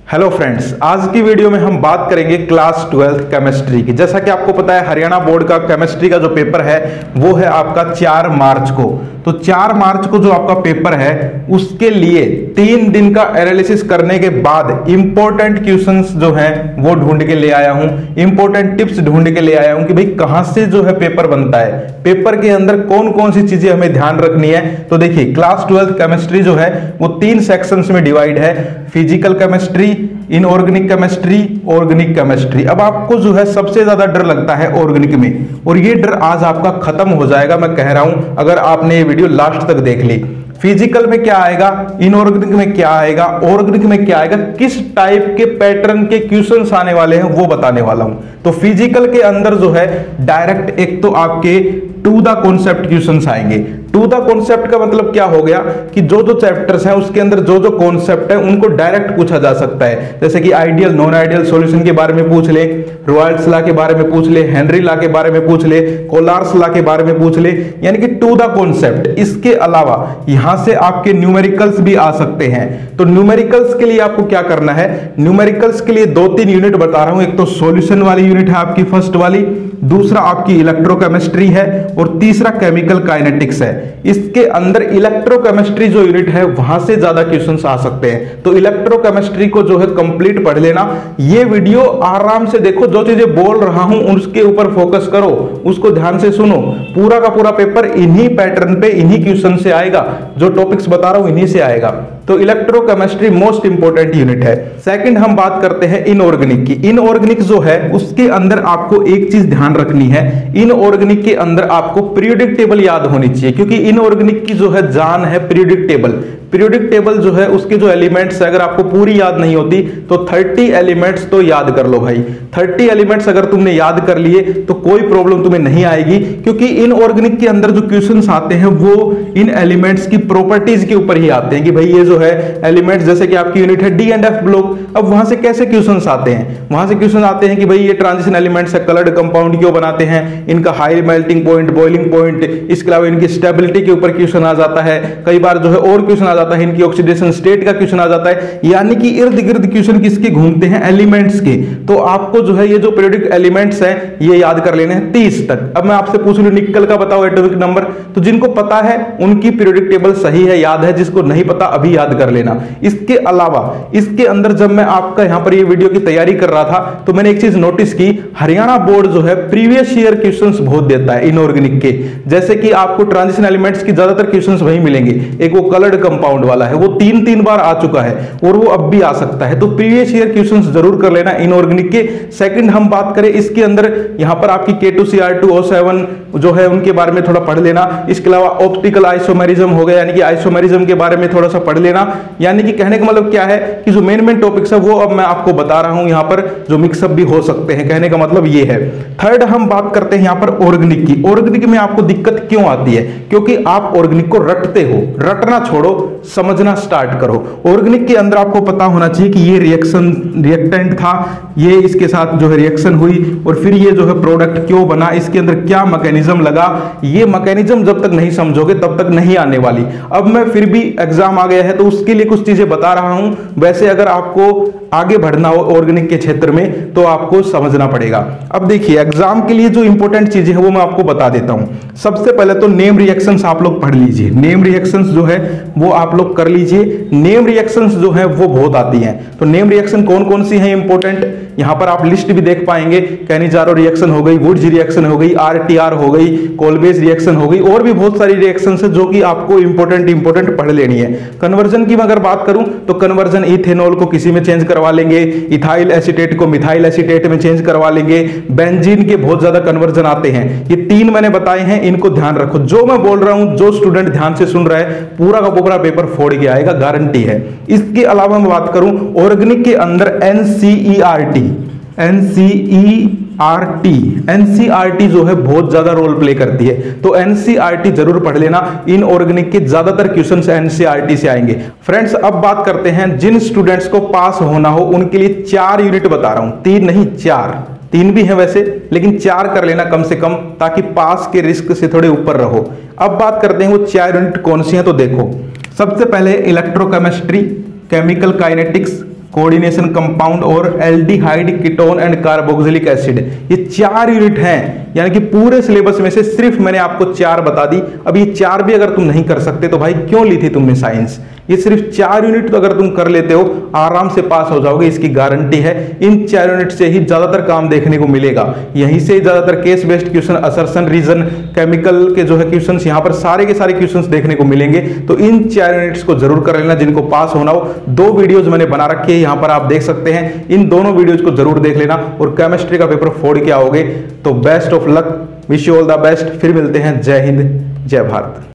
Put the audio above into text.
Hello friends, आज की video में हम बात करेंगे क्लास 12th केमिस्ट्री की। जैसा कि आपको पता है हरियाणा बोर्ड का केमिस्ट्री का जो पेपर है वो है आपका 4 मार्च को। तो 4 मार्च को जो आपका पेपर है उसके लिए 3 दिन का एनालिसिस करने के बाद इंपॉर्टेंट क्वेश्चंस जो हैं वो ढूंढ के ले आया हूं, इंपॉर्टेंट टिप्स ढूंढ के ले आया हूं कि भाई कहां से जो है पेपर बनता है, पेपर के अंदर कौन कौन सी चीजें हमें ध्यान रखनी है। तो देखिए क्लास 12th केमिस्ट्री जो है वो 3 सेक्शंस में डिवाइड है, physical chemistry, inorganic chemistry, organic chemistry. अब आपको जो है सबसे ज्यादा डर लगता है ऑर्गेनिक में, और ये डर आज आपका खत्म हो जाएगा, मैं कह रहा हूं, अगर आपने ये वीडियो लास्ट तक देख ली। फिजिकल में क्या आएगा, इनऑर्गेनिक में क्या आएगा, ऑर्गेनिक में क्या आएगा, किस टाइप के पैटर्न के क्वेश्चंस आने वाले हैं वो बताने वाला हूं। तो फिजिकल के अंदर जो है डायरेक्ट एक तो आपके टू द कॉन्सेप्ट क्वेश्चंस आएंगे। टू द कॉन्सेप्ट का मतलब क्या हो गया कि जो जो चैप्टर्स हैं उसके अंदर जो जो कॉन्सेप्ट है उनको डायरेक्ट पूछा जा सकता है। जैसे कि आइडियल नॉन आइडियल सॉल्यूशन के बारे में पूछ ले, रॉयल्स लॉ के बारे में पूछ ले, हेनरी लॉ के बारे में पूछ ले, कोलार्स लॉ के बारे में पूछ ले, यानी कि टू द कॉन्सेप्ट। इसके अलावा यहां से आपके न्यूमेरिकल्स भी आ सकते हैं। तो न्यूमेरिकल्स के लिए आपको क्या करना है, न्यूमेरिकल्स के लिए 2-3 यूनिट बता रहा हूं। एक तो सॉल्यूशन वाली यूनिट है आपकी फर्स्ट वाली, दूसरा आपकी इलेक्ट्रोकेमिस्ट्री है, और तीसरा केमिकल काइनेटिक्स है। इसके अंदर इलेक्ट्रोकेमिस्ट्री जो यूनिट है वहां से ज्यादा क्वेश्चंस आ सकते हैं। तो इलेक्ट्रोकेमिस्ट्री को जो है कंप्लीट पढ़ लेना। ये वीडियो आराम से देखो, जो चीजें बोल रहा हूं उसके ऊपर फोकस करो, उसको ध्यान से सुनो। पूरा का पूरा पेपर इन्हीं पैटर्न पे, इन्हीं क्वेश्चन से आएगा, जो टॉपिक्स बता रहा हूं इन्हीं से आएगा। तो इलेक्ट्रोकेमिस्ट्री मोस्ट इंपोर्टेंट यूनिट है। सेकंड हम बात करते हैं इनऑर्गेनिक की। इनऑर्गेनिक जो है उसके अंदर आपको एक चीज ध्यान रखनी है, इनऑर्गेनिक के अंदर आपको पीरियोडिक टेबल याद होनी चाहिए, क्योंकि इनऑर्गेनिक की जो है जान है पीरियोडिक टेबल। पीरियोडिक टेबल जो है उसके जो एलिमेंट्स है, अगर आपको पूरी याद नहीं होती तो 30 एलिमेंट्स तो याद कर लो भाई। 30 एलिमेंट्स अगर तुमने याद कर लिए तो कोई प्रॉब्लम तुम्हें नहीं आएगी, क्योंकि इनऑर्गेनिक के अंदर जो क्वेश्चंस आते हैं वो इन एलिमेंट्स की प्रॉपर्टीज के ऊपर ही आते हैं कि भाई ये जो है एलिमेंट्स, जैसे कि आपकी यूनिट है डी एंड एफ ब्लॉक। अब वहां से कैसे क्वेश्चंस आते हैं, वहां से क्वेश्चन आते हैं कि भाई ये ट्रांजिशन एलिमेंट्स है, कलर्ड कंपाउंड क्यों बनाते हैं, इनका high melting point, boiling point, इसके अलावा इनकी स्टेबिलिटी के ऊपर क्वेश्चन आ जाता है। कई बार जो है और क्वेश्चन आ जाता है, इनकी ऑक्सीडेशन स्टेट का क्वेश्चन आ जाता है। यानी कि इर्द गिर्द क्वेश्चन किसके घूमते हैं, एलिमेंट्स के। तो आपको जो है ये जो पीरियोडिक एलिमेंट्स हैं ये याद कर लेने हैं 30 तक। अब मैं आपसे पूछ लूं निकल का बताओ एटॉमिक नंबर, तो जिनको पता है उनकी पीरियोडिक टेबल सही है, याद है, जिसको नहीं पता अभी याद कर लेना। इसके अलावा इसके अंदर जब मैं आपका यहां पर ये वीडियो की तैयारी कर रहा था तो मैंने एक चीज नोटिस की, हरियाणा बोर्ड जो है प्रीवियस ईयर क्वेश्चंस बहुत देता है इनऑर्गेनिक के। जैसे कि आपको ट्रांजिशन एलिमेंट्स की ज्यादातर क्वेश्चंस वही मिलेंगे, एक वो कलर्ड कंपाउंड वाला है, वो 3 बार आ चुका है और वो अब भी आ सकता है। तो प्रीवियस ईयर क्वेश्चंस जरूर कर लेना इनऑर्गेनिक के। सेकंड हम बात करें इसके अंदर, यहां पर आपकी K2Cr2O7 जो है उनके बारे में थोड़ा पढ़ लेना। इसके अलावा ऑप्टिकल आइसोमेरिज्म हो गया, यानी कि आइसोमेरिज्म के बारे में थोड़ा सा पढ़ लेना। यानी कि कहने का मतलब क्या है कि जो मेन टॉपिक्स है वो अब मैं आपको बता रहा हूं, यहां पर जो मिक्सअप भी हो सकते हैं, कहने का मतलब ये है। थर्ड हम बात करते हैं यहां पर ऑर्गेनिक की। ऑर्गेनिक में आपको दिक्कत क्यों आती है, क्योंकि आप ऑर्गेनिक को रटते हो। रटना छोड़ो, समझना स्टार्ट करो। ऑर्गेनिक के अंदर आपको पता होना चाहिए कि ये रिएक्टेंट था, ये इसके साथ जो है रिएक्शन हुई, और फिर ये जो है प्रोडक्ट क्यों बना, इसके अंदर क्या मैकेनिज्म लगा। ये मैकेनिज्म जब तक नहीं समझोगे तब तक नहीं आने वाली। अब मैं फिर भी एग्जाम आ गया है तो उसके लिए कुछ चीजें बता रहा हूं। वैसे अगर आपको आगे बढ़ना हो ऑर्गेनिक के क्षेत्र में तो आपको समझना पड़ेगा। अब देखिए एग्जाम के लिए जो इंपॉर्टेंट चीजें हैं वो मैं आपको बता देता हूं। सबसे पहले तो नेम रिएक्शंस आप लोग पढ़ लीजिए, नेम रिएक्शंस जो है वो आप लोग कर लीजिए। नेम रिएक्शंस जो है वो बहुत आती हैं। तो नेम रिएक्शन कौन कौन सी हैं इंपॉर्टेंट, यहां पर आप लिस्ट भी देख पाएंगे। कैनिजारो रिएक्शन हो गई, वुड्स रिएक्शन हो गई, RTR हो गई, कोलबेज रिएक्शन हो गई, और भी बहुत सारी रिएक्शंस है जो कि आपको इंपॉर्टेंट पढ़ लेनी है। कन्वर्जन की मैं अगर बात करूं तो कन्वर्जन इथेनॉल को किसी में चेंज करवा लेंगे, इथाइल एसीटेट को मिथाइल एसीटेट में चेंज करवा लेंगे, बेंजीन के बहुत ज्यादा कन्वर्जन आते हैं। ये 3 मैंने बताए हैं, इनको ध्यान रखो। जो मैं बोल रहा हूं, जो स्टूडेंट ध्यान से सुन रहा है पूरा का पूरा पेपर फोड़ के आएगा, गारंटी है। इसके अलावा मैं बात करूं ऑर्गेनिक के अंदर एनसीईआरटी जो है बहुत ज्यादा रोल प्ले करती है। तो एनसीईआरटी जरूर पढ़ लेना। इनऑर्गेनिक के ज्यादातर क्वेश्चंस एनसीईआरटी से आएंगे। फ्रेंड्स अब बात करते हैं जिन स्टूडेंट्स को पास होना हो उनके लिए 4 यूनिट बता रहा हूं, 3 नहीं 4, 3 भी है वैसे, लेकिन 4 कर लेना कम से कम, ताकि पास के रिस्क से थोड़े ऊपर रहो। अब बात करते हैं वो 4 यूनिट कौन सी हैं। तो देखो सबसे पहले electrochemistry, chemical kinetics, coordination compound और aldehyde, ketone and carboxylic acid. ये 4 यूनिट हैं, यानी कि पूरे सिलेबस में से सिर्फ मैंने आपको 4 बता दी। अब ये 4 भी अगर तुम नहीं कर सकते तो भाई क्यों ली थी तुमने साइंस? ये सिर्फ 4 यूनिट तो अगर तुम कर लेते हो आराम से पास हो जाओगे, इसकी गारंटी है। इन 4 यूनिट से ही ज्यादातर काम देखने को मिलेगा, यहीं से ज्यादातर case based question, assertion, reason, chemical के जो है क्वेश्चंस, यहां पर सारे के सारे क्वेश्चंस देखने को मिलेंगे। तो इन 4 यूनिट्स को जरूर कर लेना जिनको पास होना हो। 2 वीडियोज मैंने बना रखी है, यहां पर आप देख सकते हैं। इन दोनों वीडियोज को जरूर देख लेना और केमिस्ट्री का पेपर फोड़ के आओगे। तो best of luck, wish you all the best. फिर मिलते हैं। जय हिंद, जय भारत।